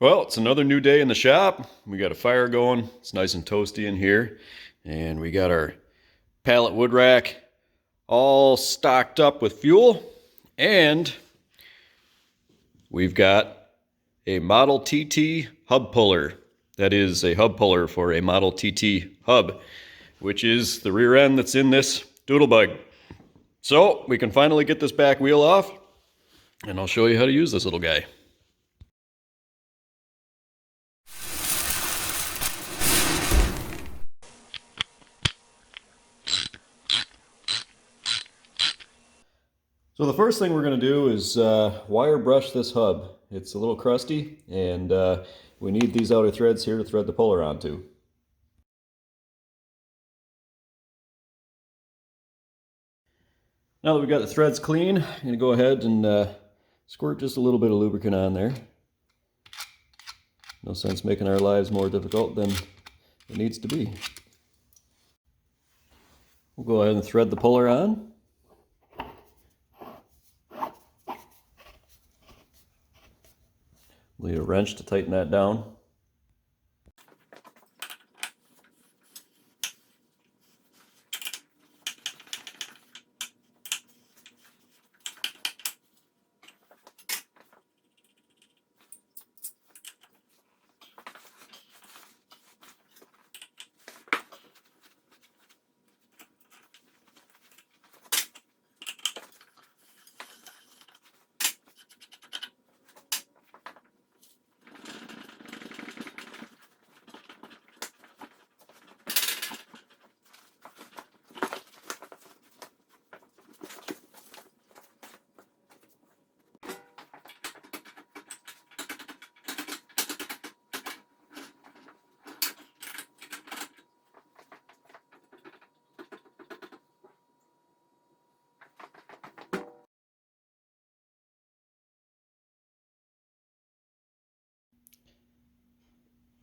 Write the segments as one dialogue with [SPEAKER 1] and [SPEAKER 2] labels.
[SPEAKER 1] Well, it's another new day in the shop. We got a fire going. It's nice and toasty in here. And we got our pallet wood rack all stocked up with fuel. And we've got a Model TT hub puller. That is a hub puller for a Model TT hub, which is the rear end that's in this doodlebug. So we can finally get this back wheel off, and I'll show you how to use this little guy. So the first thing we're going to do is wire brush this hub. It's a little crusty, and we need these outer threads here to thread the puller onto. Now that we've got the threads clean, I'm going to go ahead and squirt just a little bit of lubricant on there. No sense making our lives more difficult than it needs to be. We'll go ahead and thread the puller on. Need a wrench to tighten that down.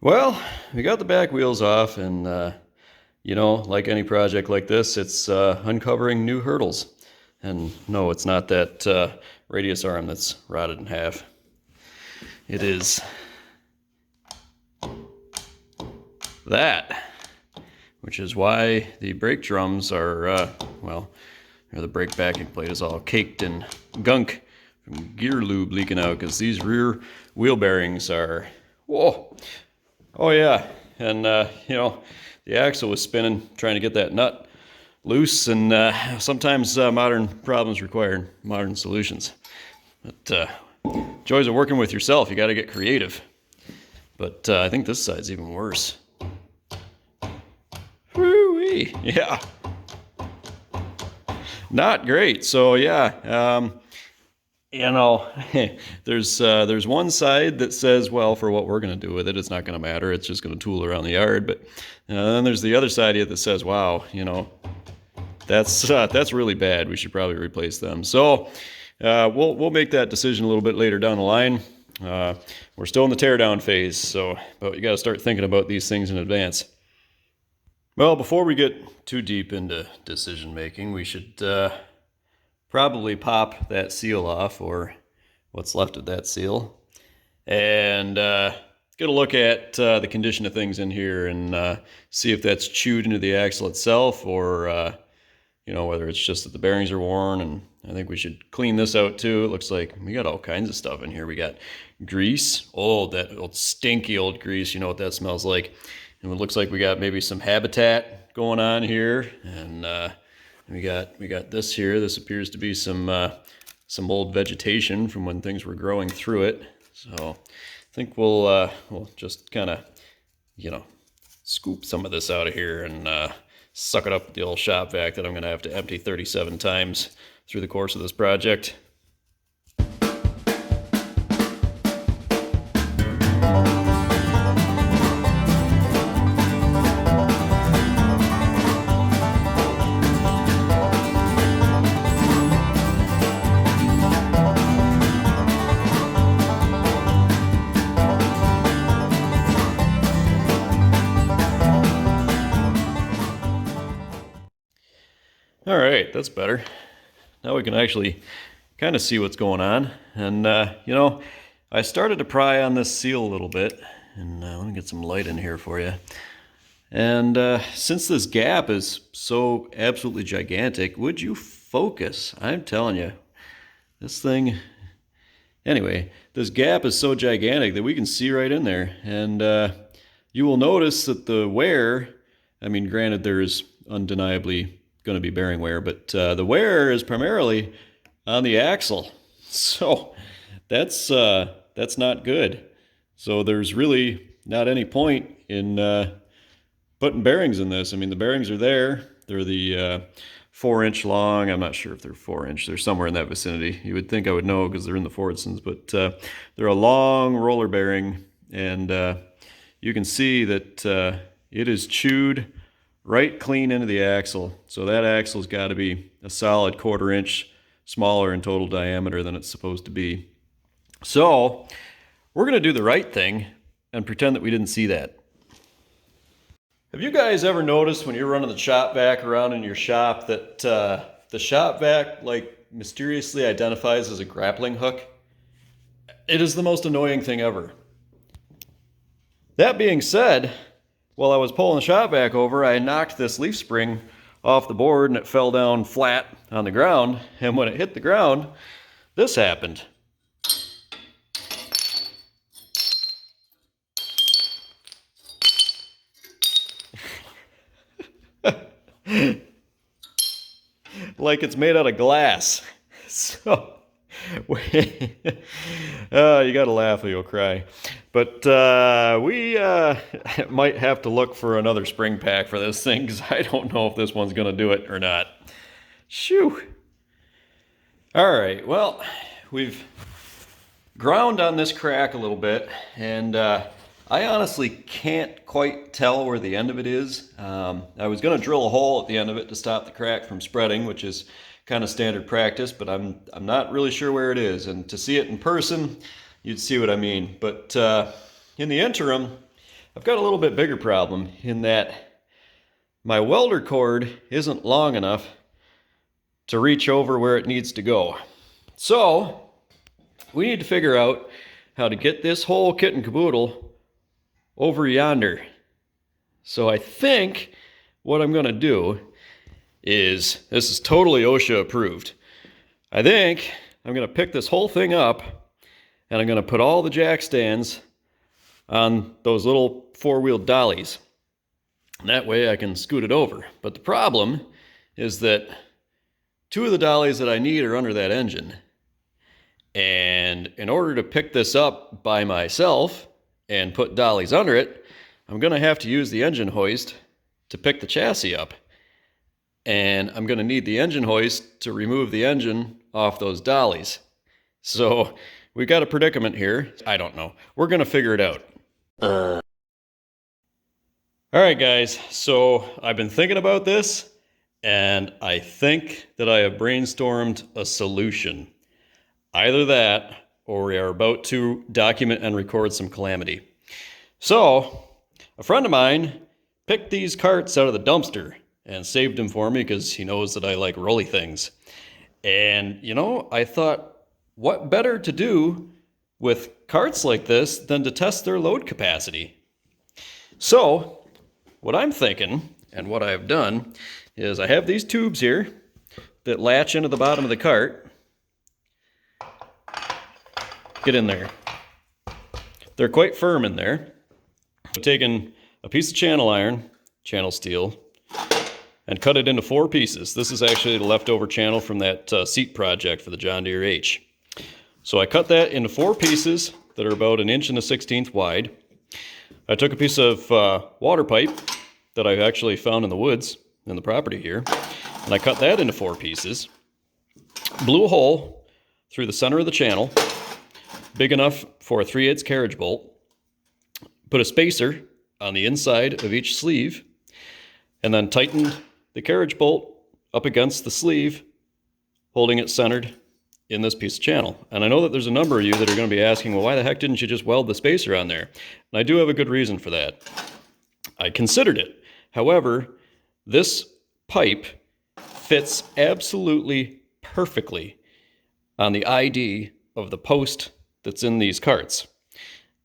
[SPEAKER 1] Well, we got the back wheels off, and you know, like any project like this, it's uncovering new hurdles. And no, it's not that radius arm that's rotted in half. It is that, which is why the brake drums are, well, or the brake backing plate is all caked in gunk from gear lube leaking out, because these rear wheel bearings are, whoa. Oh yeah, and you know, the axle was spinning trying to get that nut loose, and sometimes modern problems require modern solutions. But joys of working with yourself, you got to get creative. But I think this side's even worse. Woo-wee, yeah. Not great. So yeah, you know, there's one side that says, well, for what we're going to do with it, it's not going to matter. It's just going to tool around the yard. But then there's the other side of it that says, wow, you know, that's really bad. We should probably replace them. So we'll make that decision a little bit later down the line. We're still in the teardown phase, but you got to start thinking about these things in advance. Well, before we get too deep into decision making, we should probably pop that seal off, or what's left of that seal, and get a look at the condition of things in here, and see if that's chewed into the axle itself, or you know, whether it's just that the bearings are worn. And I think we should clean this out too. It looks like we got all kinds of stuff in here. We got grease, that old stinky old grease, you know what that smells like. And it looks like we got maybe some habitat going on here, and we got this here. This appears to be some old vegetation from when things were growing through it. So I think we'll just kind of, you know, scoop some of this out of here and suck it up with the old shop vac that I'm going to have to empty 37 times through the course of this project. All right, that's better. Now we can actually kind of see what's going on. And, you know, I started to pry on this seal a little bit, and let me get some light in here for you. And since this gap is so absolutely gigantic, would you focus? I'm telling you, this thing... Anyway, this gap is so gigantic that we can see right in there. And you will notice that the wear, I mean, granted there's undeniably going to be bearing wear, but the wear is primarily on the axle. So that's not good. So there's really not any point in putting bearings in this. I mean, the bearings are there. They're the 4-inch long. I'm not sure if they're 4-inch. They're somewhere in that vicinity. You would think I would know because they're in the Fordsons, but they're a long roller bearing, and you can see that it is chewed right clean into the axle. So that axle's got to be a solid 1/4 inch smaller in total diameter than it's supposed to be. So we're going to do the right thing and pretend that we didn't see that. Have you guys ever noticed when you're running the shop vac around in your shop that the shop vac like mysteriously identifies as a grappling hook? It is the most annoying thing ever. That being said, while I was pulling the shop vac over, I knocked this leaf spring off the board and it fell down flat on the ground. And when it hit the ground, this happened. Like it's made out of glass. So, you gotta laugh or you'll cry. But we might have to look for another spring pack for this thing, because I don't know if this one's gonna do it or not. Shoo! Alright, well, we've ground on this crack a little bit, and I honestly can't quite tell where the end of it is. I was going to drill a hole at the end of it to stop the crack from spreading, which is kind of standard practice, but I'm not really sure where it is. And to see it in person, you'd see what I mean. But in the interim, I've got a little bit bigger problem in that my welder cord isn't long enough to reach over where it needs to go. So we need to figure out how to get this whole kit and caboodle over yonder. So I think what I'm going to do is, this is totally OSHA approved. I think I'm going to pick this whole thing up and I'm going to put all the jack stands on those little 4-wheel dollies. And that way I can scoot it over. But the problem is that 2 of the dollies that I need are under that engine. And in order to pick this up by myself and put dollies under it, I'm going to have to use the engine hoist to pick the chassis up. And I'm going to need the engine hoist to remove the engine off those dollies. So we've got a predicament here. I don't know. We're going to figure it out. All right, guys. So I've been thinking about this, and I think that I have brainstormed a solution. Either that, or we are about to document and record some calamity. So, a friend of mine picked these carts out of the dumpster and saved them for me because he knows that I like rolly things. And, you know, I thought, what better to do with carts like this than to test their load capacity? So, what I'm thinking, and what I've done, is I have these tubes here that latch into the bottom of the cart. Get in there. They're quite firm in there. I've taken a piece of channel iron, channel steel, and cut it into 4 pieces. This is actually the leftover channel from that seat project for the John Deere H. So I cut that into 4 pieces that are about 1 1/16 wide. I took a piece of water pipe that I actually found in the woods in the property here, and I cut that into 4 pieces, blew a hole through the center of the channel, big enough for a 3/8 carriage bolt, put a spacer on the inside of each sleeve, and then tightened the carriage bolt up against the sleeve, holding it centered in this piece of channel. And I know that there's a number of you that are going to be asking, well, why the heck didn't you just weld the spacer on there? And I do have a good reason for that. I considered it. However, this pipe fits absolutely perfectly on the ID of the post that's in these carts.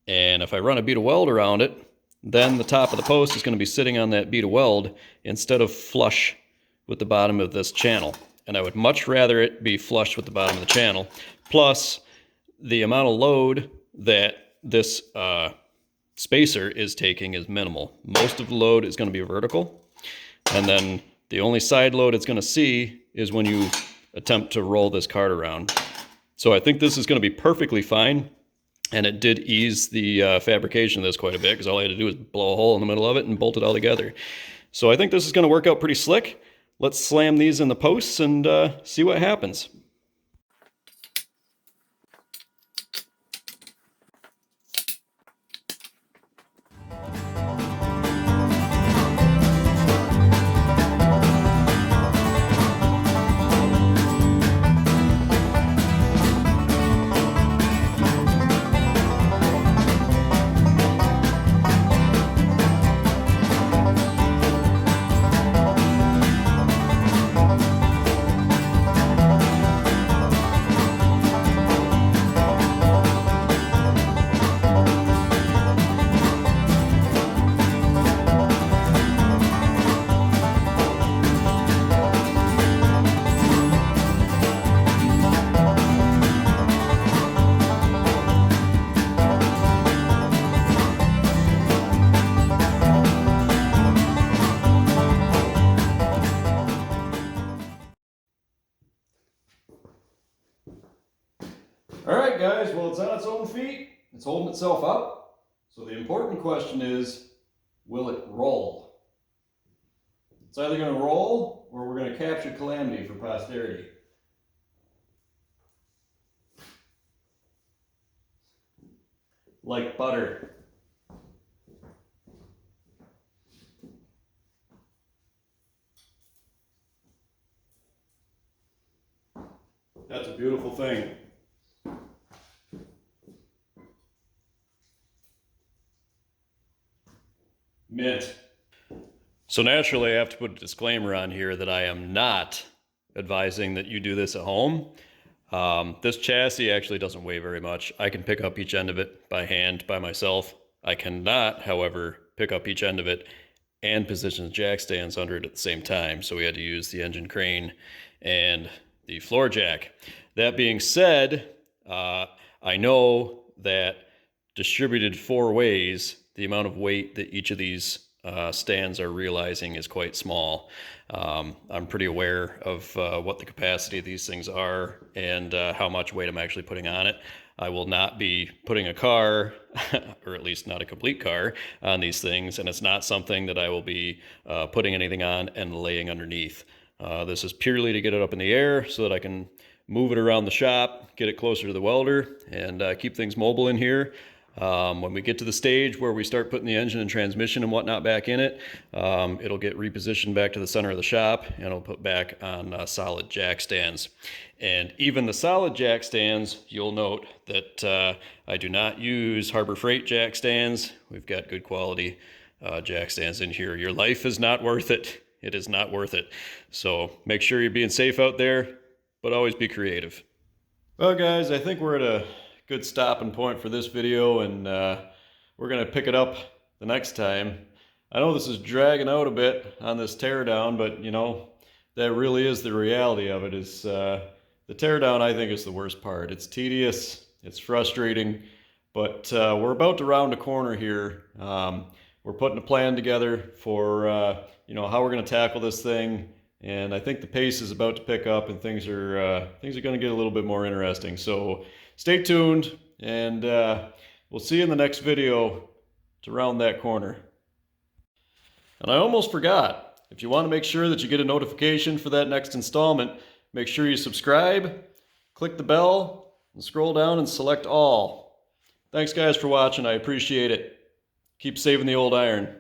[SPEAKER 1] And if I run a bead of weld around it, then the top of the post is going to be sitting on that bead of weld instead of flush with the bottom of this channel. And I would much rather it be flush with the bottom of the channel. Plus, the amount of load that this spacer is taking is minimal. Most of the load is going to be vertical. And then the only side load it's going to see is when you attempt to roll this cart around. So I think this is going to be perfectly fine. And it did ease the fabrication of this quite a bit, because all I had to do was blow a hole in the middle of it and bolt it all together. So I think this is going to work out pretty slick. Let's slam these in the posts and see what happens. All right, guys, well, it's on its own feet. It's holding itself up. So the important question is, will it roll? It's either going to roll or we're going to capture calamity for posterity. Like butter. That's a beautiful thing. Mint. So naturally I have to put a disclaimer on here that I am not advising that you do this at home. This chassis actually doesn't weigh very much. I can pick up each end of it by hand by myself. I cannot, however, pick up each end of it and position the jack stands under it at the same time. So we had to use the engine crane and the floor jack. That being said, I know that distributed 4 ways, the amount of weight that each of these stands are realizing is quite small. I'm pretty aware of what the capacity of these things are and how much weight I'm actually putting on it. I will not be putting a car, or at least not a complete car, on these things, and it's not something that I will be putting anything on and laying underneath. This is purely to get it up in the air so that I can move it around the shop, get it closer to the welder, and keep things mobile in here. When we get to the stage where we start putting the engine and transmission and whatnot back in it, it'll get repositioned back to the center of the shop and it'll put back on solid jack stands. And even the solid jack stands, you'll note that I do not use Harbor Freight jack stands. We've got good quality jack stands in here. Your life is not worth it. It is not worth it. So make sure you're being safe out there, but always be creative. Well, guys, I think we're at a good stopping point for this video, and we're going to pick it up the next time. I know this is dragging out a bit on this teardown, but you know, that really is the reality of it. Is the teardown, I think, is the worst part. It's tedious, it's frustrating, but we're about to round a corner here. We're putting a plan together for you know, how we're going to tackle this thing, and I think the pace is about to pick up, and things are going to get a little bit more interesting. So stay tuned, and we'll see you in the next video to round that corner. And I almost forgot, if you want to make sure that you get a notification for that next installment, make sure you subscribe, click the bell, and scroll down and select all. Thanks, guys, for watching. I appreciate it. Keep saving the old iron.